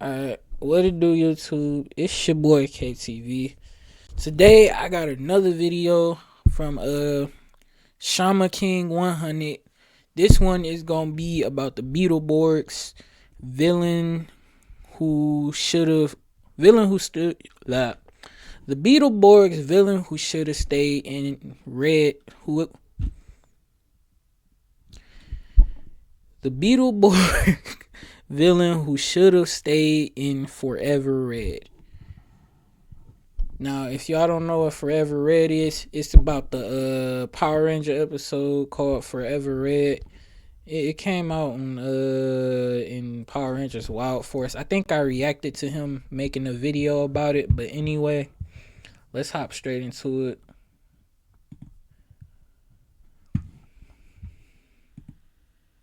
Alright, what it do, YouTube? It's your boy KTV. Today I got another video from Shama King 100. This one is gonna be about the Beetleborgs, the Beetleborgs villain who should have stayed in red. The Beetleborg villain who should have stayed in Forever Red. Now, if y'all don't know what Forever Red is, it's about the Power Ranger episode called Forever Red. It came out in Power Rangers Wild Force. I think I reacted to him making a video about it, but anyway, let's hop straight into it.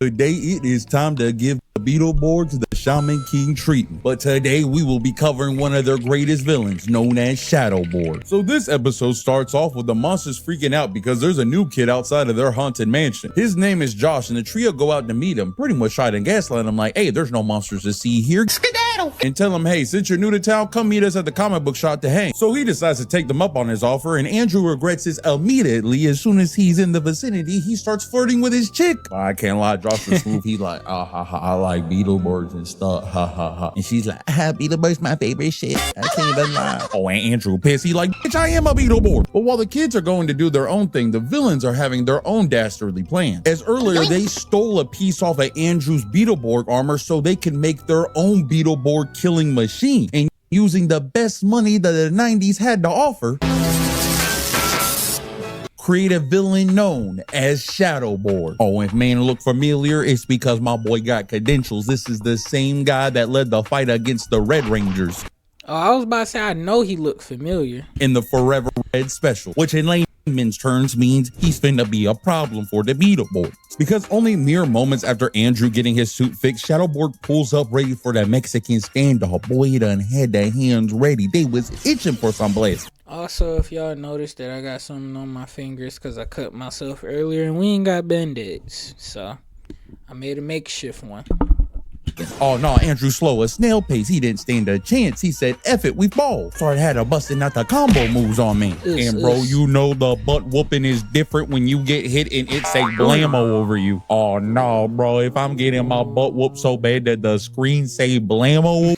Today it is time to give the Beetleborgs the Shaman King treatment. But today we will be covering one of their greatest villains, known as Shadowborg. So this episode starts off with the monsters freaking out because there's a new kid outside of their haunted mansion. His name is Josh, and the trio go out to meet him, pretty much try to gaslight him like, hey, there's no monsters to see here. And tell him, hey, since you're new to town, come meet us at the comic book shop to hang. So he decides to take them up on his offer, and Andrew regrets this immediately. As soon as he's in the vicinity, he starts flirting with his chick. I can't lie, Josh is smooth. He's like, I like Beetleborgs and stuff, And she's like, Beetleborgs my favorite shit. I can't even lie. Oh, and Andrew pissed. He like, bitch, I am a Beetleborg. But while the kids are going to do their own thing, the villains are having their own dastardly plan. As earlier, they stole a piece off of Andrew's Beetleborg armor so they can make their own Beetleborg killing machine, and using the best money that the 90s had to offer, create a villain known as Shadowborg. Oh, if man look familiar, it's because my boy got credentials. This is the same guy that led the fight against the Red Rangers. Oh, I was about to say, I know he looked familiar. In the Forever Red special, which in layman's terms means he's finna be a problem for the Beetleborgs. Because only mere moments after Andrew getting his suit fixed, Shadowborg pulls up ready for the Mexican standoff. Boy, he done had their hands ready. They was itching for some blast. Also, if y'all noticed that I got something on my fingers because I cut myself earlier and we ain't got band-aids, so I made a makeshift one. Oh no, Andrew slow a snail pace. He didn't stand a chance. He said, F it, we ball. Started had a busting out the combo moves on me. And bro, you know the butt whooping is different when you get hit and it say blammo over you. Oh no, bro, if I'm getting my butt whooped so bad that the screen say blammo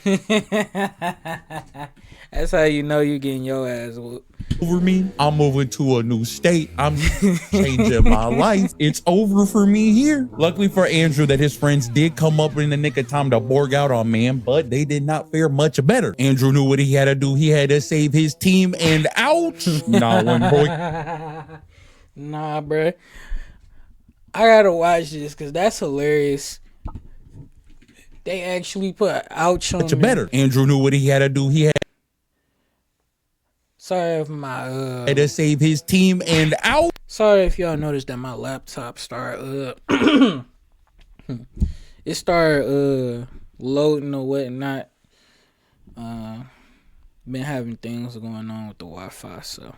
that's how you know you getting your ass whooped over me, I'm moving to a new state. I'm changing my life. It's over for me here. Luckily for Andrew that his friends did come up in the nick of time to Borg out on man, but they did not fare much better. Andrew knew what he had to do. He had to save his team, and ouch. Nah, bruh. I gotta watch this because that's hilarious. They actually put ouch on me. Better. Andrew knew what he had to do. He had Sorry if my had to save his team, and out. Sorry if y'all noticed that my laptop started it started loading or whatnot. Been having things going on with the Wi-Fi, so.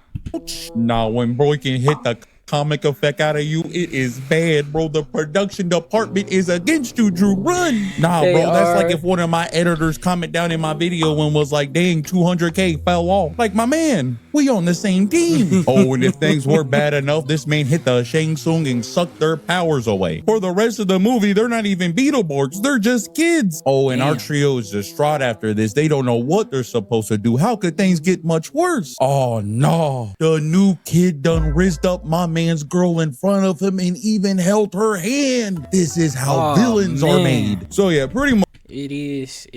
Nah, when bro can hit the comic effect out of you, it is bad, bro. The production department is against you, Drew. Run. Nah, bro, that's like if one of my editors comment down in my video and was like, dang, 200K fell off. Like, my man, we on the same team. Oh, and if things were bad enough, this man hit the Shang Tsung and sucked their powers away. For the rest of the movie, they're not even Beetleborgs, they're just kids. Oh, and our trio is distraught after this. They don't know what they're supposed to do. How could things get much worse? Oh, no. The new kid done rizzed up my man's girl in front of him and even held her hand. This is how villains are made. So yeah, pretty much. It is.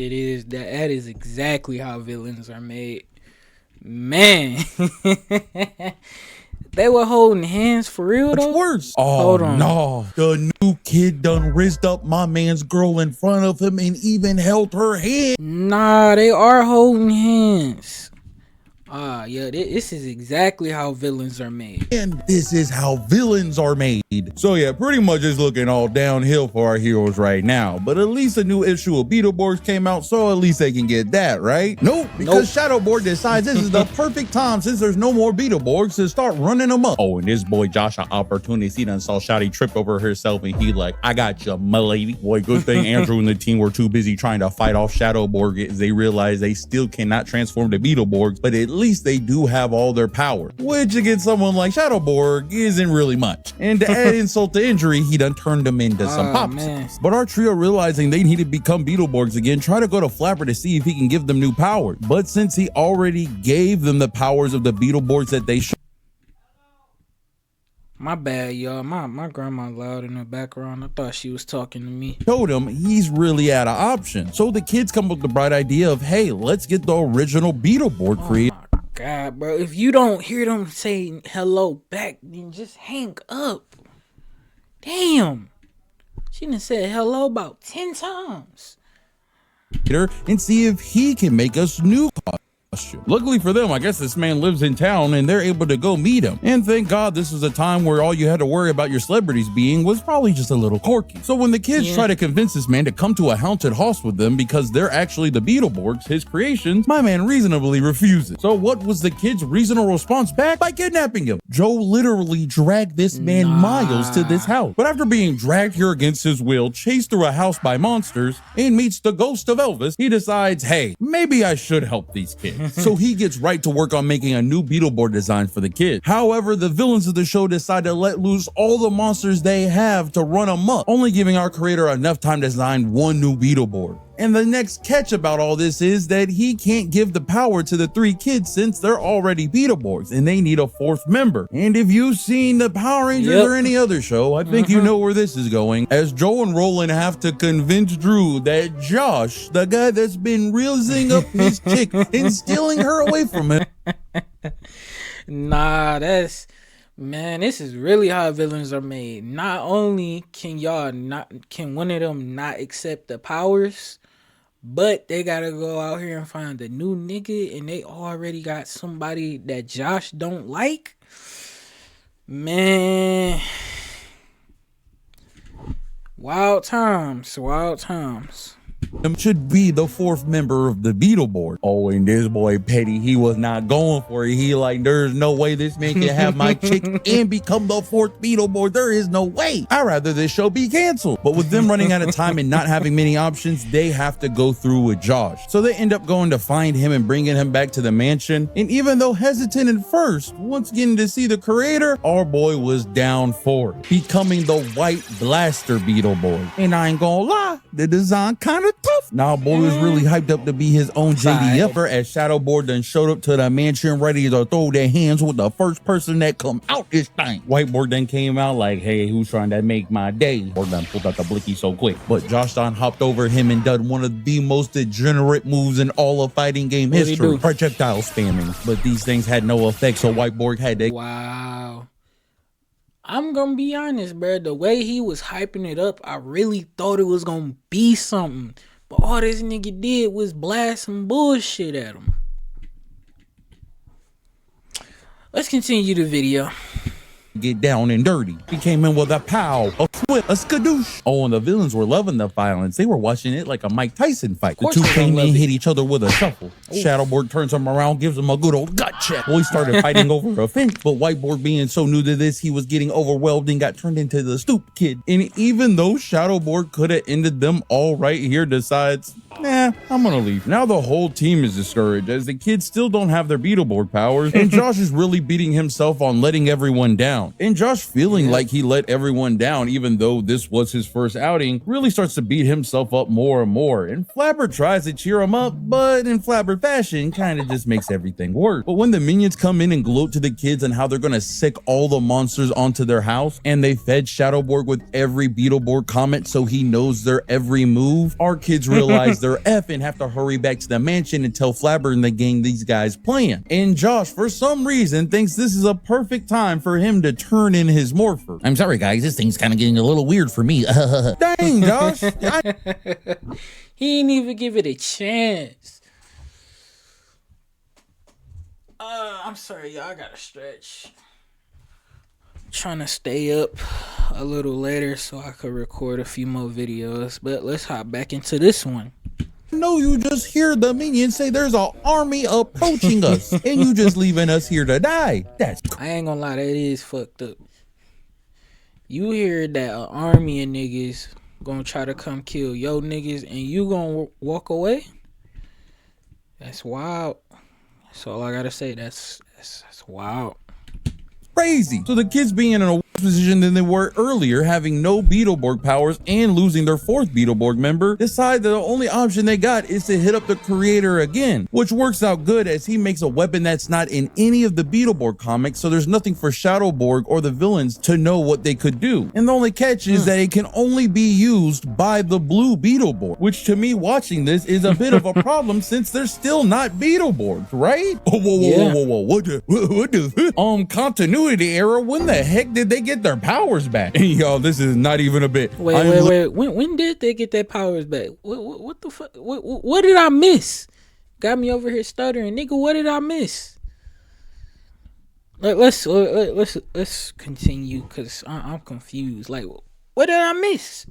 That is exactly how villains are made. Man. They were holding hands for real though? Worse. Oh, hold on. No. The new kid done rizzed up my man's girl in front of him and even held her hand. Nah, they are holding hands. Yeah, this is exactly how villains are made. And this is how villains are made. So yeah, pretty much it's looking all downhill for our heroes right now. But at least a new issue of Beetleborgs came out, so at least they can get that, right? Nope, because Shadowborg decides this is the perfect time, since there's no more Beetleborgs, to start running them up. Oh, and this boy Josh an opportunity. He done saw Shotty trip over herself, and he like, I got you, my lady. Boy, good thing Andrew and the team were too busy trying to fight off Shadowborg as they realized they still cannot transform to Beetleborgs, but at least they do have all their power, which against someone like Shadowborg isn't really much. And to add insult to injury, he done turned them into some popsicles. But our trio, realizing they need to become Beetleborgs again, try to go to Flapper to see if he can give them new powers. But since he already gave them the powers of the Beetleborgs that they should. My bad, y'all. My grandma loud in the background. I thought she was talking to me. Told him he's really out of options. So the kids come up with the bright idea of, hey, let's get the original Beetleborg created. Oh my God, bro. If you don't hear them say hello back, then just hang up. Damn. She done said hello about 10 times. And see if he can make us new costumes. Luckily for them, I guess this man lives in town and they're able to go meet him. And thank God this was a time where all you had to worry about your celebrities being was probably just a little quirky. So when the kids try to convince this man to come to a haunted house with them because they're actually the Beetleborgs, his creations, my man reasonably refuses. So what was the kid's reasonable response back? By kidnapping him. Joe literally dragged this man miles to this house. But after being dragged here against his will, chased through a house by monsters, and meets the ghost of Elvis, he decides, hey, maybe I should help these kids. So he gets right to work on making a new Beetleborg design for the kids. However, the villains of the show decide to let loose all the monsters they have to run amok, only giving our creator enough time to design one new Beetleborg. And the next catch about all this is that he can't give the power to the 3 kids since they're already Beetleborgs and they need a 4th member. And if you've seen the Power Rangers or any other show, I think you know where this is going, as Joe and Roland have to convince Drew that Josh, the guy that's been reeling up his chick and stealing her away from him. Nah, man, this is really how villains are made. Not only can one of them not accept the powers, but they gotta go out here and find a new nigga, and they already got somebody that Josh don't like. Man, wild times. Should be the 4th member of the Beetleborg. Oh, and this boy Petty, he was not going for it. He like, there's no way this man can have my chick and become the 4th Beetleborg. There is no way. I'd rather this show be canceled. But with them running out of time and not having many options, they have to go through with Josh. So they end up going to find him and bringing him back to the mansion. And even though hesitant at first, once getting to see the creator, our boy was down for it, becoming the White Blaster Beetleborg. And I ain't gonna lie, the design kind of tough. Now boy was really hyped up to be his own JDFer, as Shadowborg done showed up to the mansion ready to throw their hands with the first person that come out this thing. Whiteboard then came out like, hey, who's trying to make my day? Or done pulled out the blicky so quick. But Josh Don hopped over him and done one of the most degenerate moves in all of fighting game history, projectile spamming. But these things had no effect, so Whiteboard had to. Wow. I'm gonna be honest, bro. The way he was hyping it up, I really thought it was gonna be something. But all this nigga did was blast some bullshit at him. Let's continue the video. Get down and dirty. He came in with a pow, a flip, a skadoosh. Oh, and the villains were loving the violence. They were watching it like a Mike Tyson fight. The 2 came in, hit each other with a shuffle. Shadowborg turns him around, gives him a good old gut check. Boy started fighting over a fence, but Whiteboard being so new to this, he was getting overwhelmed and got turned into the stoop kid. And even though Shadowborg could have ended them all right here, decides, nah, I'm gonna leave. Now the whole team is discouraged as the kids still don't have their Beetleborg powers, and Josh is really beating himself on letting everyone down. And Josh, feeling like he let everyone down even though this was his first outing, really starts to beat himself up more and more. And Flapper tries to cheer him up, but in Flapper fashion kind of just makes everything worse. But when the minions come in and gloat to the kids on how they're gonna sick all the monsters onto their house, and they fed Shadowborg with every Beetleborg comment so he knows their every move, our kids realize they're F and have to hurry back to the mansion and tell Flapper and the gang these guys plan. And Josh, for some reason, thinks this is a perfect time for him to turn in his morpher. I'm sorry guys, this thing's kind of getting a little weird for me. Dang, Josh. He didn't even give it a chance. I'm sorry, y'all. I gotta stretch. Trying to stay up a little later so I could record a few more videos. But let's hop back into this one. No, you just hear the minions say there's an army approaching us, and you just leaving us here to die. I ain't gonna lie, that is fucked up. You hear that an army of niggas gonna try to come kill yo niggas, and you gonna walk away? That's wild. That's all I gotta say. That's wild. Crazy. So the kids being in a worse position than they were earlier, having no Beetleborg powers and losing their fourth Beetleborg member, decide that the only option they got is to hit up the creator again, which works out good as he makes a weapon that's not in any of the Beetleborg comics, so there's nothing for Shadowborg or the villains to know what they could do. And the only catch is that it can only be used by the blue Beetleborg, which to me watching this is a bit of a problem since they're still not Beetleborgs, right? Whoa, what the continuity error? When the heck did they get their powers back? Y'all, this is not even a bit. Wait. When did they get their powers back? What the fuck? What did I miss? Got me over here stuttering, nigga. What did I miss? Let's continue because I'm confused. Like, what did I miss?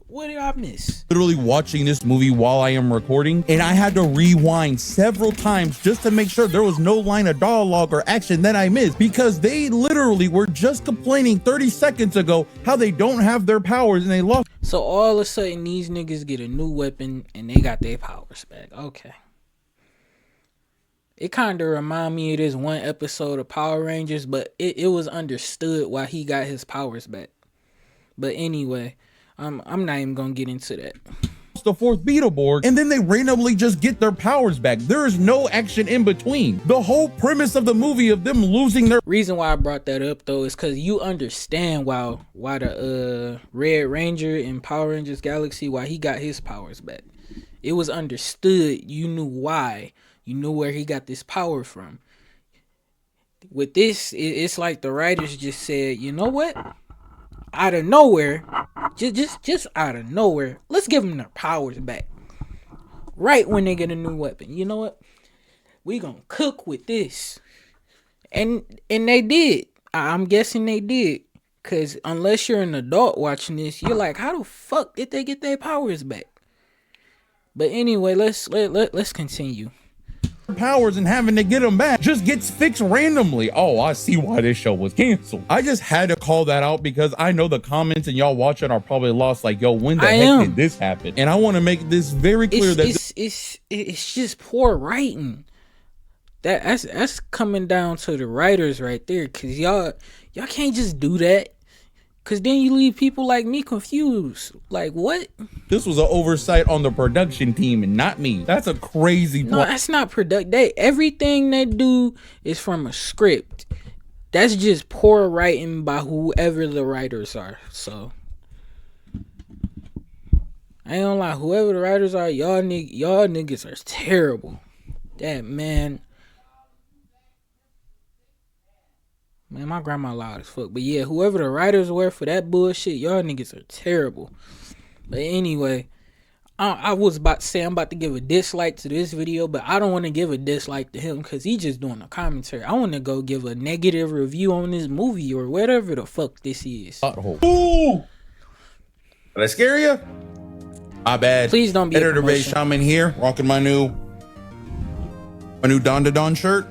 What did I miss? Literally watching this movie while I am recording, and I had to rewind several times just to make sure there was no line of dialogue or action that I missed, because they literally were just complaining 30 seconds ago how they don't have their powers and they lost. So all of a sudden these niggas get a new weapon and they got their powers back. Okay. It kind of remind me of this one episode of Power Rangers, but it was understood why he got his powers back. But anyway, I'm not even gonna get into that. The fourth Beetleborg, and then they randomly just get their powers back. There is no action in between. The whole premise of the movie of them losing their reason why I brought that up though is because you understand why the Red Ranger in Power Rangers Galaxy, why he got his powers back. It was understood. You knew why. You knew where he got this power from. With this, it's like the writers just said, you know what? Out of nowhere, just out of nowhere, let's give them their powers back. Right when they get a new weapon. You know what? We gonna cook with this. And they did. I'm guessing they did. Cause unless you're an adult watching this, you're like, how the fuck did they get their powers back? But anyway, let's continue. Powers and having to get them back just gets fixed randomly. Oh, I see why this show was canceled. I just had to call that out because I know the comments and y'all watching are probably lost. Like, yo, when the heck did this happen? And I want to make this very clear it's just poor writing. That's coming down to the writers right there, cause y'all can't just do that. Cause then you leave people like me confused. Like, what? This was an oversight on the production team and not me. That's a crazy point. No, that's not everything they do is from a script. That's just poor writing by whoever the writers are. So I ain't gonna lie, whoever the writers are, y'all niggas are terrible. That man, my grandma loud as fuck. But yeah, whoever the writers were for that bullshit, y'all niggas are terrible. But anyway, I was about to say I'm about to give a dislike to this video, but I don't want to give a dislike to him because he just doing a commentary. I want to go give a negative review on this movie or whatever the fuck this is. Ooh! Did I scare you? My bad. Please don't be Editor Ray Shaman here, rocking my new Don to Don shirt.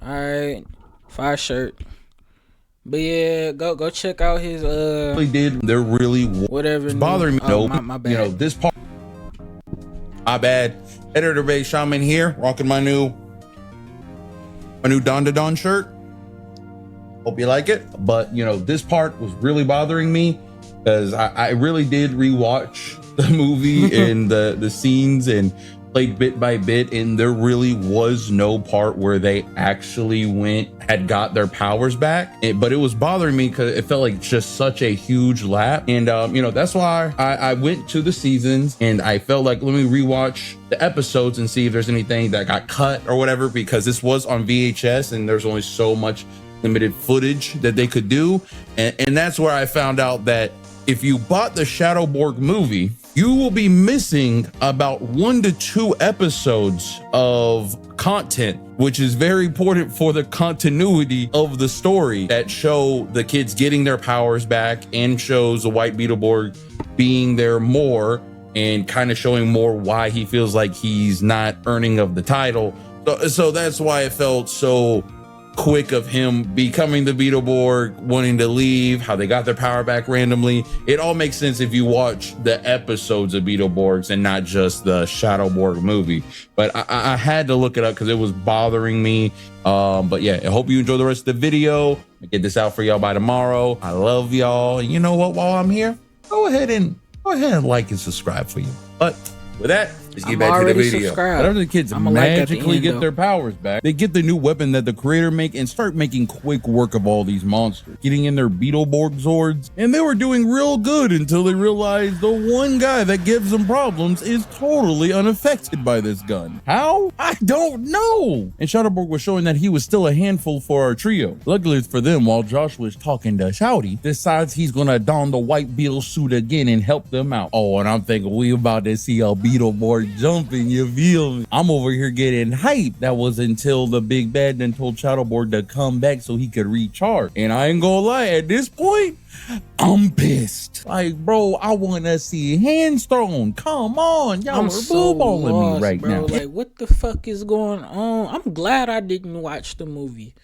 Alright. Fire shirt. But yeah, go check out his Really did. They're really whatever bothering me. Oh, my bad. You know, this part. My bad. Editor Ray Shaman here, rocking my new Don to Don shirt. Hope you like it. But you know, this part was really bothering me because I really did rewatch the movie and the scenes and played bit by bit, and there really was no part where they actually had got their powers back. But it was bothering me because it felt like just such a huge lap. And you know, that's why I went to the seasons and I felt like, let me rewatch the episodes and see if there's anything that got cut or whatever, because this was on VHS and there's only so much limited footage that they could do. And that's where I found out that if you bought the Shadowborg movie, you will be missing about 1 to 2 episodes of content, which is very important for the continuity of the story, that show the kids getting their powers back and shows the White Beetleborg being there more and kind of showing more why he feels like he's not earning of the title. So that's why it felt so quick of him becoming the Beetleborg, wanting to leave, how they got their power back randomly. It all makes sense if you watch the episodes of Beetleborgs and not just the Shadowborg movie. But I had to look it up because it was bothering me. But yeah, I hope you enjoy the rest of the video. I'll get this out for y'all by tomorrow. I love y'all. And you know what? While I'm here, go ahead and like and subscribe for you. But with that, let's get back to the video. Whenever the kids magically get their powers back, they get the new weapon that the creator make and start making quick work of all these monsters, getting in their Beetleborg Zords. And they were doing real good until they realized the one guy that gives them problems is totally unaffected by this gun. How? I don't know. And Shadowborg was showing that he was still a handful for our trio. Luckily for them, while Josh was talking to Shouty, decides he's gonna don the white Beetle suit again and help them out. Oh, and I'm thinking we about to see a Beetleborg jumping, you feel me? I'm over here getting hyped. That was until the big bad then told Shadowborg to come back so he could recharge. And I ain't gonna lie, at this point, I'm pissed. Like, bro, I want to see hands thrown. Come on, y'all are so balling me right now. Like, what the fuck is going on? I'm glad I didn't watch the movie.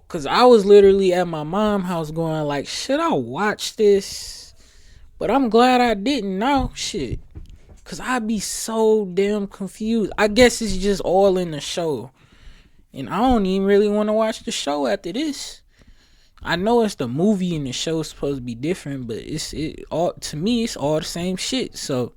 Because I was literally at my mom's house going like, should I watch this? But I'm glad I didn't know. Shit. Because I'd be so damn confused. I guess it's just all in the show. And I don't even really want to watch the show after this. I know it's the movie and the show is supposed to be different, but to me, it's all the same shit. So.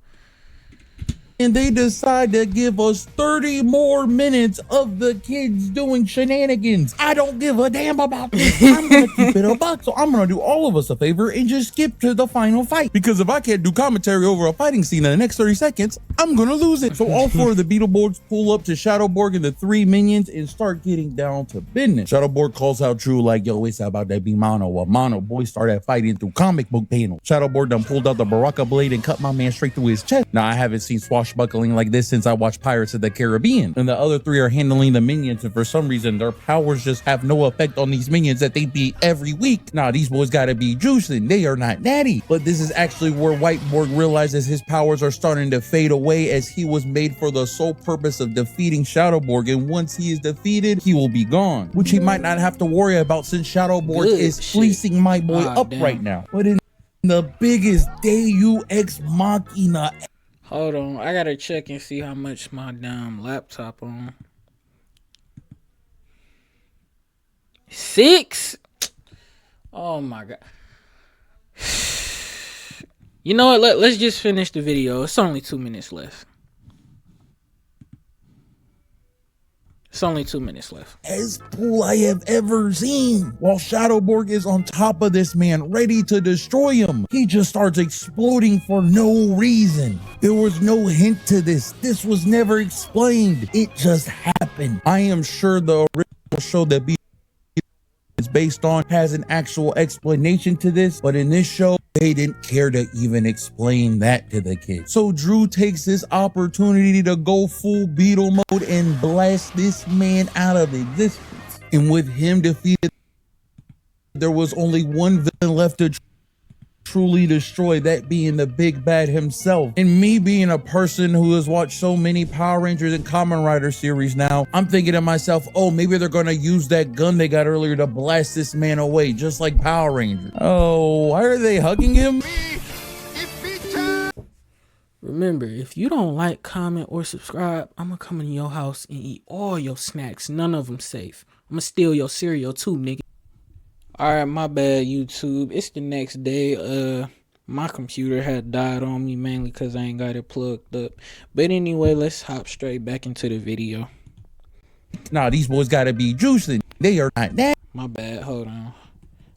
And they decide to give us 30 more minutes of the kids doing shenanigans. I don't give a damn about this. I'm gonna keep it a buck. So I'm gonna do all of us a favor and just skip to the final fight. Because if I can't do commentary over a fighting scene in the next 30 seconds, I'm gonna lose it. So all 4 of the Beetleborgs pull up to Shadowborg and the 3 minions and start getting down to business. Shadowborg calls out Drew like, yo, it's about that be mono. A mono boy started fighting through comic book panel. Shadowborg done pulled out the Baraka blade and cut my man straight through his chest. Now I haven't seen swashbuckling like this since I watched Pirates of the Caribbean. And the other 3 are handling the minions, and for some reason their powers just have no effect on these minions that they beat every week. Nah, these boys gotta be juicing. They are not natty. But this is actually where Whiteborg realizes his powers are starting to fade away, as he was made for the sole purpose of defeating Shadowborg, and once he is defeated, he will be gone, which he might not have to worry about since Shadowborg is fleecing my boy up right now. But in the biggest Deus Ex Machina. Hold on, I gotta check and see how much my damn laptop on. 6? Oh my god. You know what? Let's just finish the video. It's only 2 minutes left. It's only 2 minutes left. As cool I have ever seen. While Shadowborg is on top of this man, ready to destroy him, he just starts exploding for no reason. There was no hint to this. This was never explained. It just happened. I am sure the original show that is based on has an actual explanation to this, but in this show, they didn't care to even explain that to the kids. So Drew takes this opportunity to go full Beetle mode and blast this man out of existence. And with him defeated, there was only one villain left to truly destroy, that being the big bad himself. And me being a person who has watched so many Power Rangers and Kamen Rider series now, I'm thinking to myself, oh, maybe they're gonna use that gun they got earlier to blast this man away, just like Power Rangers. Oh, why are they hugging him? Remember, if you don't like, comment, or subscribe, I'm gonna come in your house and eat all your snacks. None of them safe. I'm gonna steal your cereal too, nigga. Alright, my bad, YouTube. It's the next day. My computer had died on me mainly because I ain't got it plugged up. But anyway, let's hop straight back into the video. Nah, these boys gotta be juicing. They are not that. My bad, hold on.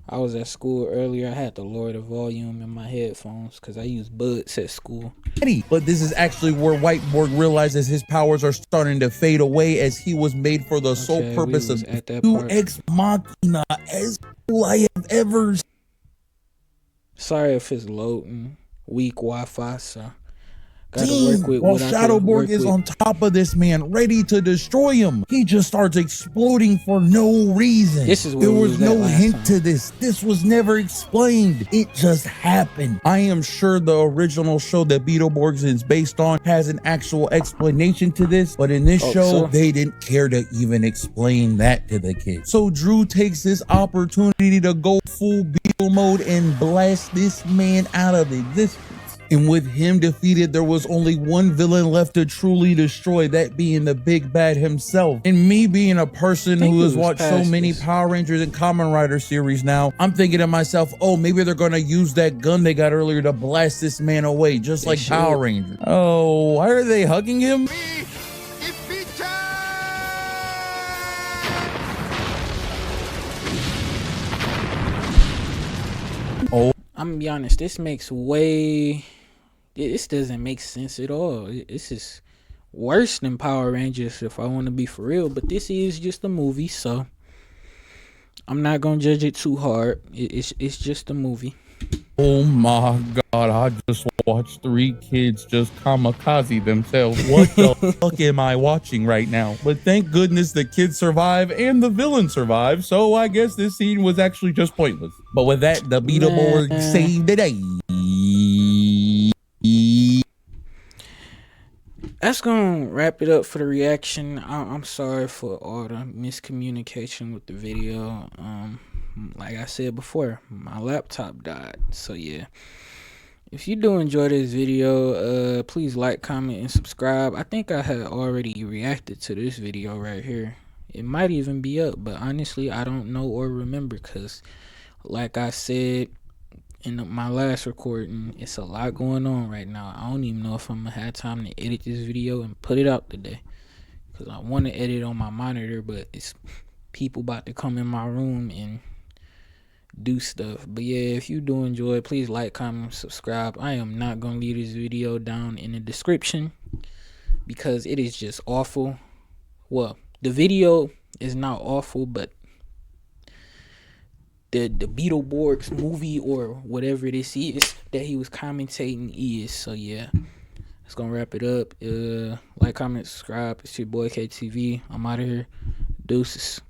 I was at school earlier. I had to lower the volume in my headphones because I use buds at school. But this is actually where Whiteborg realizes his powers are starting to fade away, as he was made for the sole purpose of Deus Ex Machina. As cool I have ever seen. Sorry if it's loading. Weak Wi-Fi, so gotta work Dang, with while what I can Shadowborg work is with. on top of this man, ready to destroy him, he just starts exploding for no reason. This is where There we was was at no last hint time. to this. This was never explained. It just happened. I am sure the original show that Beetleborgs is based on has an actual explanation to this, but in this Oh, show, so they didn't care to even explain that to the kids. So Drew takes this opportunity to go full Beetle mode and blast this man out of existence. And with him defeated, there was only one villain left to truly destroy, that being the big bad himself. And me being a person think who we has was watched so past many this. Power Rangers and Kamen Rider series now, I'm thinking to myself, oh, maybe they're gonna use that gun they got earlier to blast this man away, just They like should. Power Rangers. Oh, why are they hugging him? Oh, I'm gonna be honest. This doesn't make sense at all. This is worse than Power Rangers, if I want to be for real. But this is just a movie, so I'm not gonna judge it too hard. It's just a movie. oh my God, I just watched 3 kids just kamikaze themselves. What the fuck am I watching right now? But thank goodness the kids survive and the villain survived, so I guess this scene was actually just pointless. But with that, the Beetleborgs Man. saved the day. That's gonna wrap it up for the reaction. I'm sorry for all the miscommunication with the video. Like I said before, my laptop died. So yeah. If you do enjoy this video, please like, comment, and subscribe. I think I had already reacted to this video right here. It might even be up, but honestly, I don't know or remember because, like I said in my last recording, it's a lot going on right now. I don't even know if I'm gonna have time to edit this video and put it out today because I want to edit on my monitor, but it's people about to come in my room and do stuff. But yeah, if you do enjoy, please like, comment, subscribe. I am not gonna leave this video down in the description because it is just awful. Well, the video is not awful, but the Beetleborgs movie or whatever this is that he was commentating is. So yeah, that's gonna wrap it up. Like, comment, subscribe. It's your boy KTV. I'm out of here. Deuces.